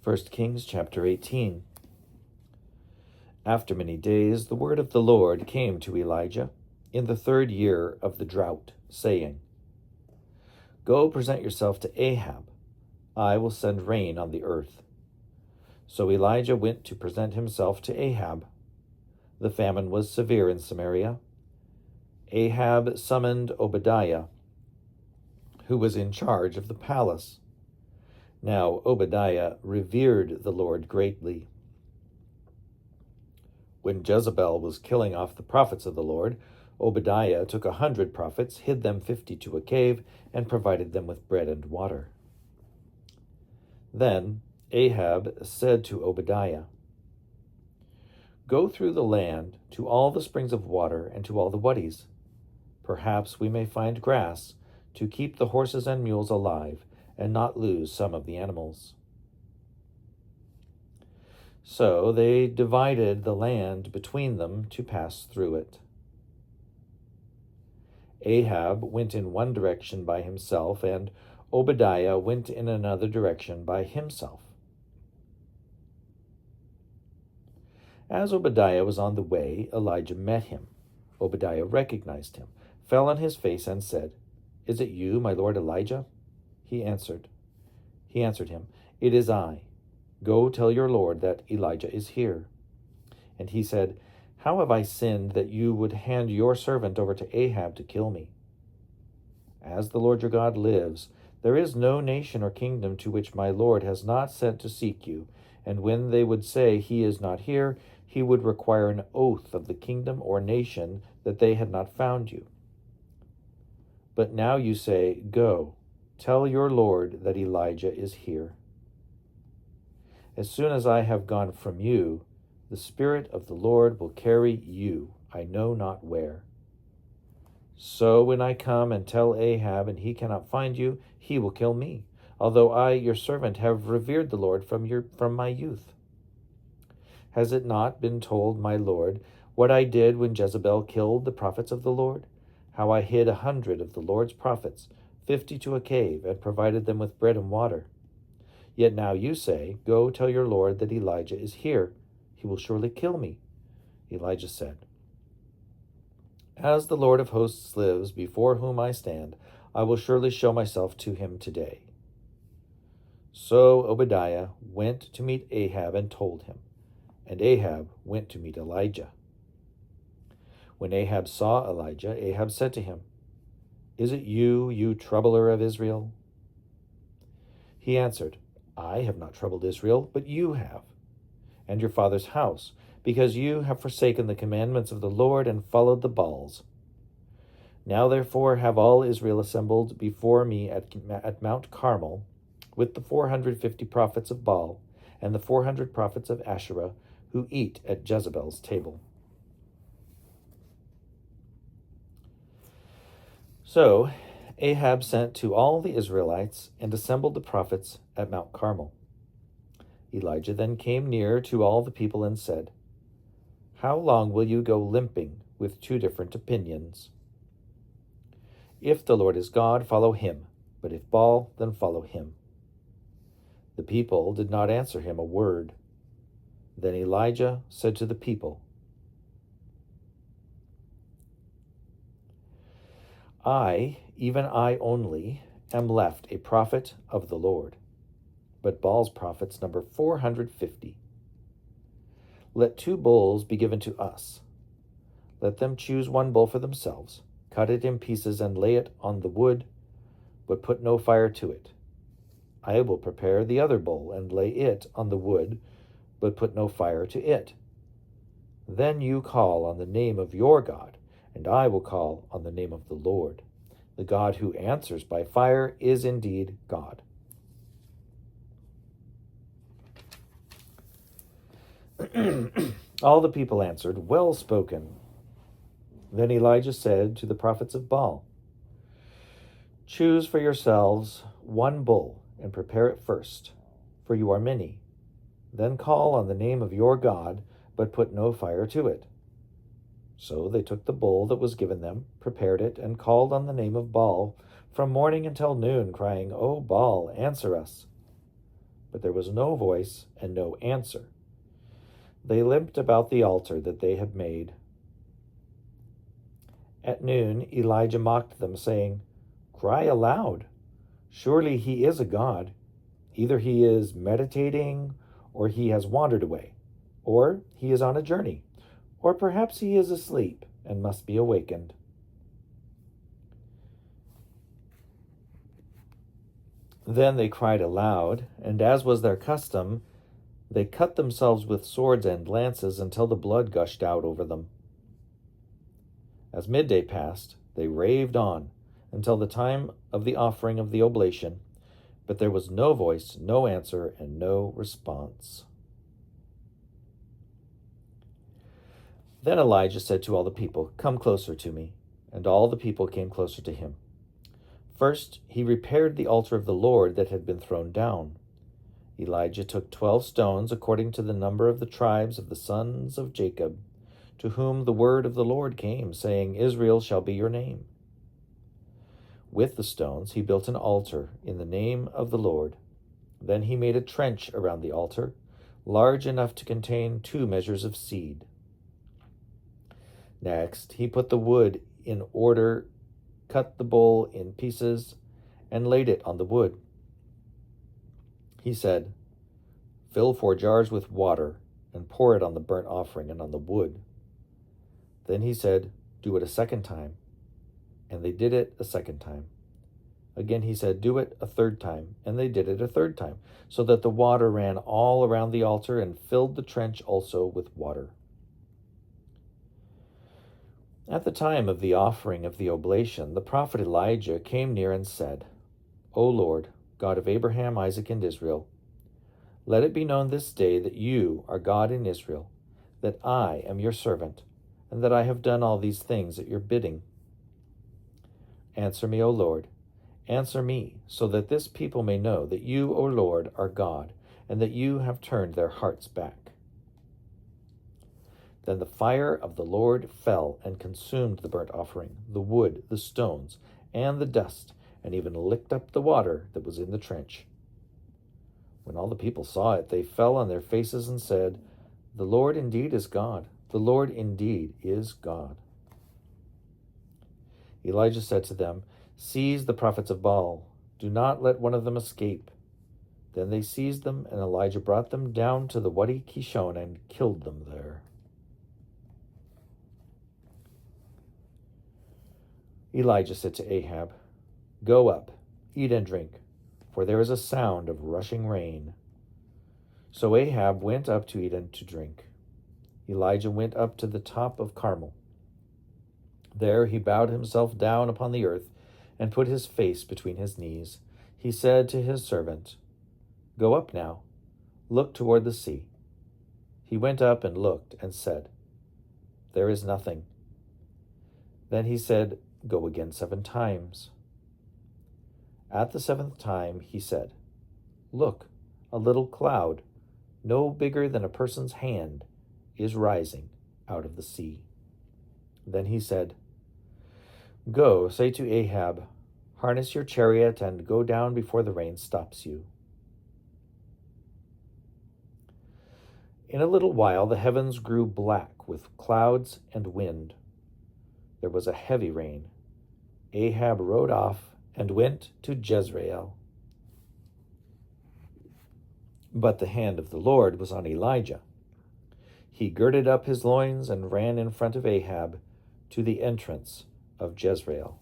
1 Kings chapter 18. After many days, the word of the Lord came to Elijah in the 3rd year of the drought, saying, Go present yourself to Ahab. I will send rain on the earth. So Elijah went to present himself to Ahab. The famine was severe in Samaria. Ahab summoned Obadiah, who was in charge of the palace. Now Obadiah revered the Lord greatly. When Jezebel was killing off the prophets of the Lord, Obadiah took 100 prophets, hid them 50 to a cave, and provided them with bread and water. Then Ahab said to Obadiah, Go through the land to all the springs of water and to all the wadis. Perhaps we may find grass to keep the horses and mules alive and not lose some of the animals. So they divided the land between them to pass through it. Ahab went in one direction by himself, and Obadiah went in another direction by himself. As Obadiah was on the way, Elijah met him. Obadiah recognized him, fell on his face, and said, Is it you, my lord Elijah? He answered him, It is I. Go tell your lord that Elijah is here. And he said, How have I sinned that you would hand your servant over to Ahab to kill me? As the Lord your God lives, there is no nation or kingdom to which my lord has not sent to seek you, and when they would say he is not here, he would require an oath of the kingdom or nation that they had not found you. But now you say, Go, tell your lord that Elijah is here. As soon as I have gone from you, the Spirit of the Lord will carry you, I know not where. So when I come and tell Ahab and he cannot find you, he will kill me, although I, your servant, have revered the Lord from my youth. Has it not been told, my Lord, what I did when Jezebel killed the prophets of the Lord? How I hid 100 of the Lord's prophets, 50 to a cave, and provided them with bread and water. Yet now you say, Go tell your Lord that Elijah is here. He will surely kill me. Elijah said, As the Lord of hosts lives, before whom I stand, I will surely show myself to him today. So Obadiah went to meet Ahab and told him, and Ahab went to meet Elijah. When Ahab saw Elijah, Ahab said to him, Is it you, you troubler of Israel? He answered, I have not troubled Israel, but you have, and your father's house, because you have forsaken the commandments of the Lord and followed the Baals. Now therefore have all Israel assembled before me at Mount Carmel, with the 450 prophets of Baal and the 400 prophets of Asherah, who eat at Jezebel's table. So Ahab sent to all the Israelites and assembled the prophets at Mount Carmel. Elijah then came near to all the people and said, How long will you go limping with 2 different opinions? If the Lord is God, follow him, but if Baal, then follow him. The people did not answer him a word. Then Elijah said to the people, I, even I only, am left a prophet of the Lord, but Baal's prophets number 450. Let 2 bulls be given to us. Let them choose 1 bull for themselves, cut it in pieces and lay it on the wood, but put no fire to it. I will prepare the other bull and lay it on the wood, but put no fire to it. Then you call on the name of your God, and I will call on the name of the Lord. The God who answers by fire is indeed God. All the people answered, Well spoken. Then Elijah said to the prophets of Baal, Choose for yourselves 1 bull and prepare it first, for you are many. Then call on the name of your God, but put no fire to it. So they took the bull that was given them, prepared it, and called on the name of Baal from morning until noon, crying, O Baal, answer us. but there was no voice and no answer. They limped about the altar that they had made. At noon, Elijah mocked them, saying, "Cry aloud. Surely he is a god. Either he is meditating, or he has wandered away, or he is on a journey, or perhaps he is asleep and must be awakened." Then they cried aloud, and as was their custom, they cut themselves with swords and lances until the blood gushed out over them. As midday passed, they raved on until the time of the offering of the oblation, but there was no voice, no answer, and no response. Then Elijah said to all the people, "Come closer to me." And all the people came closer to him. First, he repaired the altar of the Lord that had been thrown down. Elijah took 12 stones according to the number of the tribes of the sons of Jacob, to whom the word of the Lord came, saying, "Israel shall be your name." With the stones he built an altar in the name of the Lord. Then he made a trench around the altar, large enough to contain 2 measures of seed. Next, he put the wood in order, cut the bull in pieces, and laid it on the wood. He said, "Fill 4 jars with water and pour it on the burnt offering and on the wood." Then he said, "Do it a second time." And they did it a second time. Again he said, "Do it a third time." And they did it a third time, so that the water ran all around the altar and filled the trench also with water. At the time of the offering of the oblation, the prophet Elijah came near and said, "O Lord, God of Abraham, Isaac, and Israel, let it be known this day that you are God in Israel, that I am your servant, and that I have done all these things at your bidding. Answer me, O Lord, answer me, so that this people may know that you, O Lord, are God, and that you have turned their hearts back." Then the fire of the Lord fell and consumed the burnt offering, the wood, the stones, and the dust, and even licked up the water that was in the trench. When all the people saw it, they fell on their faces and said, "The Lord indeed is God. The Lord indeed is God." Elijah said to them, "Seize the prophets of Baal. Do not let one of them escape." Then they seized them, and Elijah brought them down to the Wadi Kishon and killed them there. Elijah said to Ahab, "Go up, eat and drink, for there is a sound of rushing rain." So Ahab went up to eat and to drink. Elijah went up to the top of Carmel. There he bowed himself down upon the earth and put his face between his knees. He said to his servant, "Go up now, look toward the sea." He went up and looked and said, "There is nothing." Then he said, "Go again 7 times. At the 7th time he said, "Look, a little cloud, no bigger than a person's hand, is rising out of the sea." Then he said, "Go, say to Ahab, harness your chariot and go down before the rain stops you." In a little while the heavens grew black with clouds and wind. There was a heavy rain. Ahab rode off and went to Jezreel. But the hand of the Lord was on Elijah. He girded up his loins and ran in front of Ahab to the entrance of Jezreel.